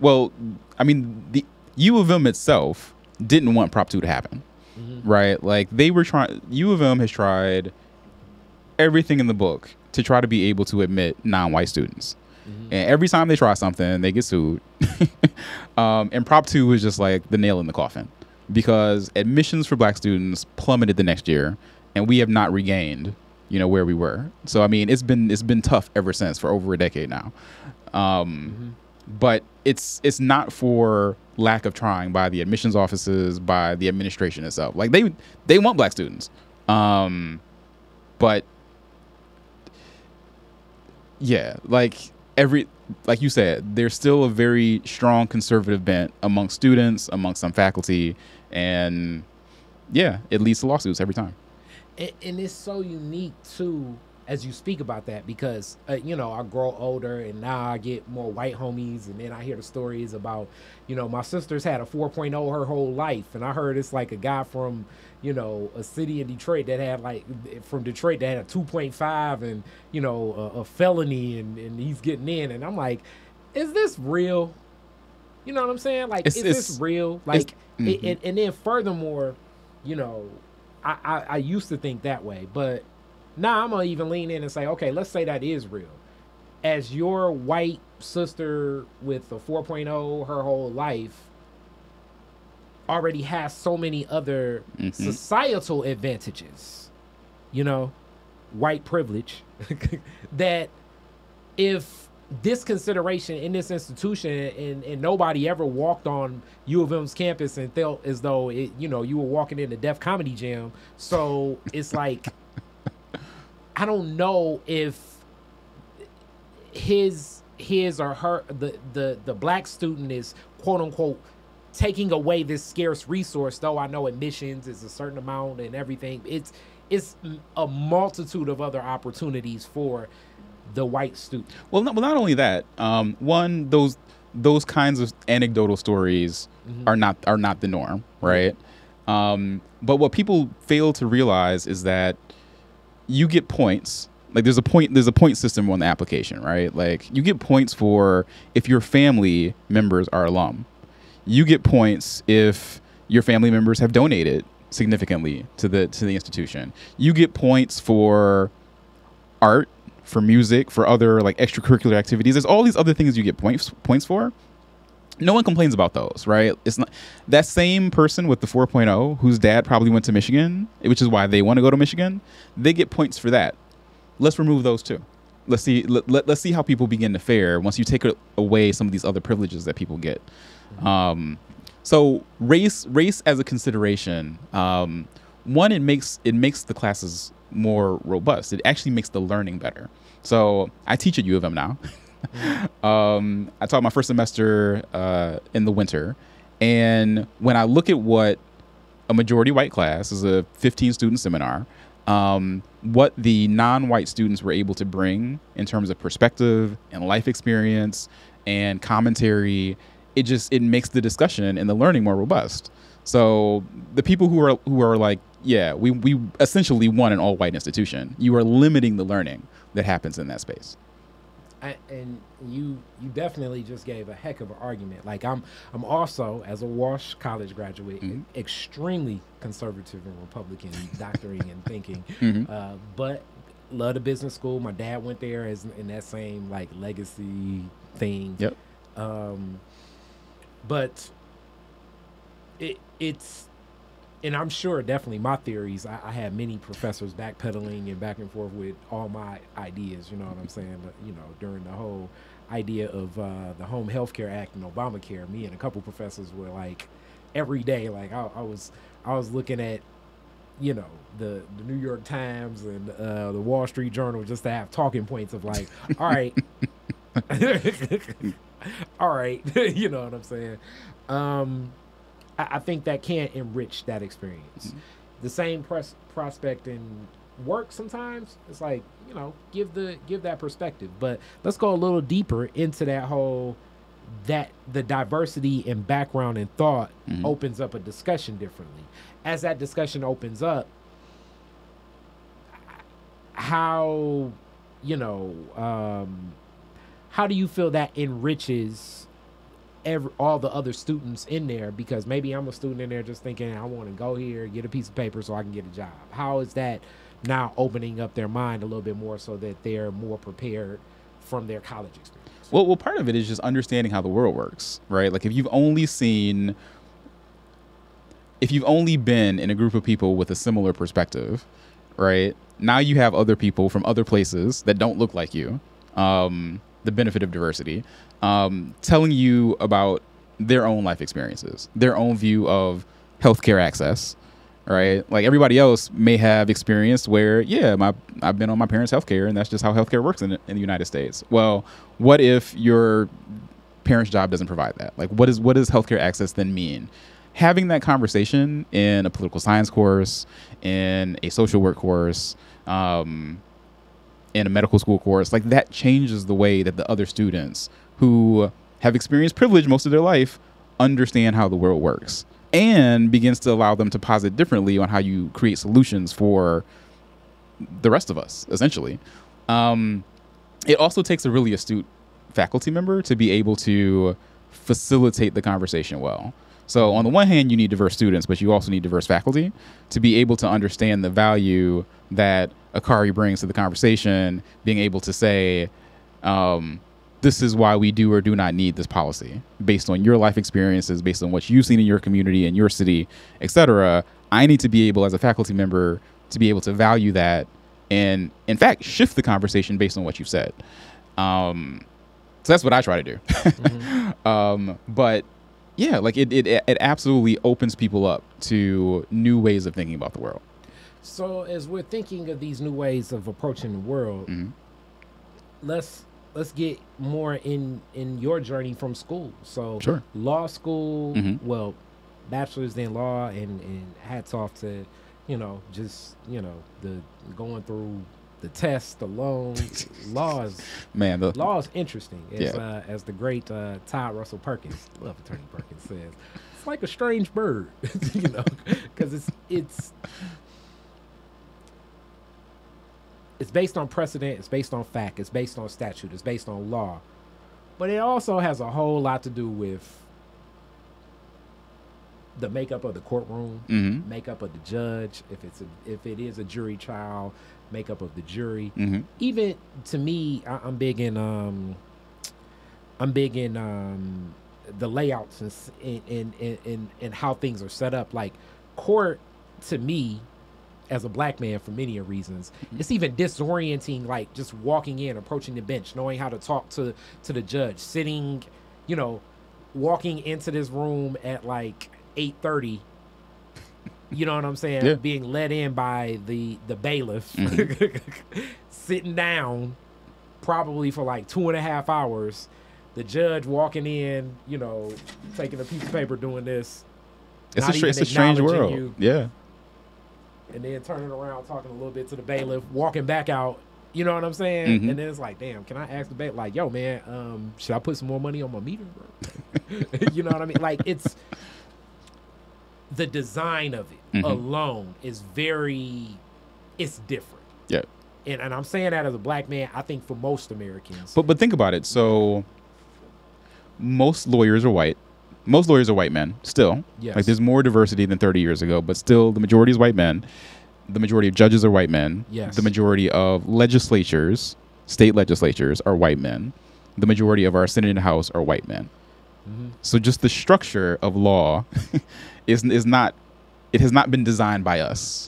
Well, I mean, the U of M itself didn't want Prop 2 to happen, right? Like they were trying. U of M has tried everything in the book to try to be able to admit non-white students, and every time they try something, they get sued. And Prop 2 was just like the nail in the coffin because admissions for black students plummeted the next year, and we have not regained, where we were. So I mean, it's been tough ever since for over a decade now. But it's not for lack of trying by the admissions offices, by the administration itself. Like they want black students, but yeah, like you said, there's still a very strong conservative bent among students, among some faculty, and yeah, it leads to lawsuits every time. And it's so unique too, as you speak about that, because I grow older and now I get more white homies, and then I hear the stories about, my sister's had a 4.0 her whole life, and I heard it's like a guy from, a city in Detroit that had a 2.5 and a felony, and he's getting in, and I'm like, is this real? You know what I'm saying? Like, is this real? Like, and then furthermore, I used to think that way, but now I'm gonna even lean in and say, okay, let's say that is real. As your white sister with a 4.0 her whole life already has so many other societal advantages, white privilege, that if this consideration in this institution and nobody ever walked on U of M's campus and felt as though you were walking in the Def Comedy Jam, so it's like I don't know if his or her the black student is quote unquote taking away this scarce resource, though I know admissions is a certain amount and everything. It's a multitude of other opportunities for the white student. Well, not only that. One, those kinds of anecdotal stories are not the norm, right? But what people fail to realize is that you get points. Like there's a point system on the application, right? Like you get points for if your family members are alum. You get points if your family members have donated significantly to the institution. You get points for art, for music, for other like extracurricular activities. There's all these other things you get points for. No one complains about those, right? It's not that same person with the 4.0 whose dad probably went to Michigan, which is why they want to go to Michigan. They get points for that. Let's remove those too. Let's see how people begin to fare once you take away some of these other privileges that people get. So race as a consideration. One, it makes the classes more robust. It actually makes the learning better. So I teach at U of M now. I taught my first semester in the winter, and when I look at what a majority white class is, a 15 student seminar, what the non-white students were able to bring in terms of perspective and life experience and commentary, it makes the discussion and the learning more robust. So the people who are like, yeah, we essentially want an all-white institution, you are limiting the learning that happens in that space. And you definitely just gave a heck of an argument. Like I'm also, as a Walsh College graduate, extremely conservative and Republican doctoring and thinking, but love the business school. My dad went there as in that same like legacy thing. Yep. But it's, and I'm sure definitely my theories, I had many professors backpedaling and back and forth with all my ideas, you know what I'm saying? During the whole idea of the Home Health Care Act and Obamacare, me and a couple professors were like, every day, like I was looking at, the New York Times and the Wall Street Journal just to have talking points of like, all right, all right, you know what I'm saying? I think that can enrich that experience. The same prospect in work sometimes, it's like, give that perspective. But let's go a little deeper into that whole, that the diversity in background and thought opens up a discussion differently. As that discussion opens up, how do you feel that enriches all the other students in there, because maybe I'm a student in there just thinking I want to go here, get a piece of paper so I can get a job. How is that now opening up their mind a little bit more so that they're more prepared from their college experience? Well, part of it is just understanding how the world works, right? Like if you've only been in a group of people with a similar perspective, right? Now you have other people from other places that don't look like you, the benefit of diversity, telling you about their own life experiences, their own view of healthcare access, right? Like everybody else may have experienced where, yeah, I've been on my parents' healthcare, and that's just how healthcare works in the United States. Well, what if your parents' job doesn't provide that? Like, what does healthcare access then mean? Having that conversation in a political science course, in a social work course, in a medical school course, like that changes the way that the other students who have experienced privilege most of their life understand how the world works, and begins to allow them to posit differently on how you create solutions for the rest of us, essentially. It also takes a really astute faculty member to be able to facilitate the conversation well. So on the one hand, you need diverse students, but you also need diverse faculty to be able to understand the value that Akari brings to the conversation, being able to say, this is why we do or do not need this policy based on your life experiences, based on what you've seen in your community, in your city, etc. I need to be able, as a faculty member, to be able to value that and, in fact, shift the conversation based on what you've said. So that's what I try to do. Mm-hmm. But yeah, like it absolutely opens people up to new ways of thinking about the world. So as we're thinking of these new ways of approaching the world, Mm-hmm. let's get more in your journey from school. So Sure. Law school, Mm-hmm. well, bachelor's in law, and hats off to, just, the going through the test alone. Law is interesting. As the great Todd Russell Perkins, love Attorney Perkins, says, it's like a strange bird, because it's based on precedent, it's based on fact, it's based on statute, it's based on law, but it also has a whole lot to do with the makeup of the courtroom, Mm-hmm. makeup of the judge, if it is a jury trial, makeup of the jury. Mm-hmm. Even to me, I'm big in the layouts and how things are set up. Like court, to me, as a black man, for many reasons, it's even disorienting, like just walking in, approaching the bench, knowing how to talk to the judge, sitting, walking into this room at like 8:30, you know what I'm saying? Yeah. Being led in by the bailiff, sitting down probably for like 2.5 hours, the judge walking in, taking a piece of paper, doing this. It's a strange world. You, yeah. And then turning around, talking a little bit to the bailiff, walking back out. You know what I'm saying? Mm-hmm. And then it's like, damn, can I ask the bailiff, like, yo, man, should I put some more money on my meter, bro? You know what I mean? Like, it's the design of it Mm-hmm. alone is it's different. Yeah. And I'm saying that as a black man, I think for most Americans. But think about it. So most lawyers are white. Most lawyers are white men still. Yes. Like there's more diversity than 30 years ago, but still the majority is white men. The majority of judges are white men. Yes. The majority of legislatures, state legislatures, are white men. The majority of our Senate and House are white men. Mm-hmm. So just the structure of law is not, it has not been designed by us.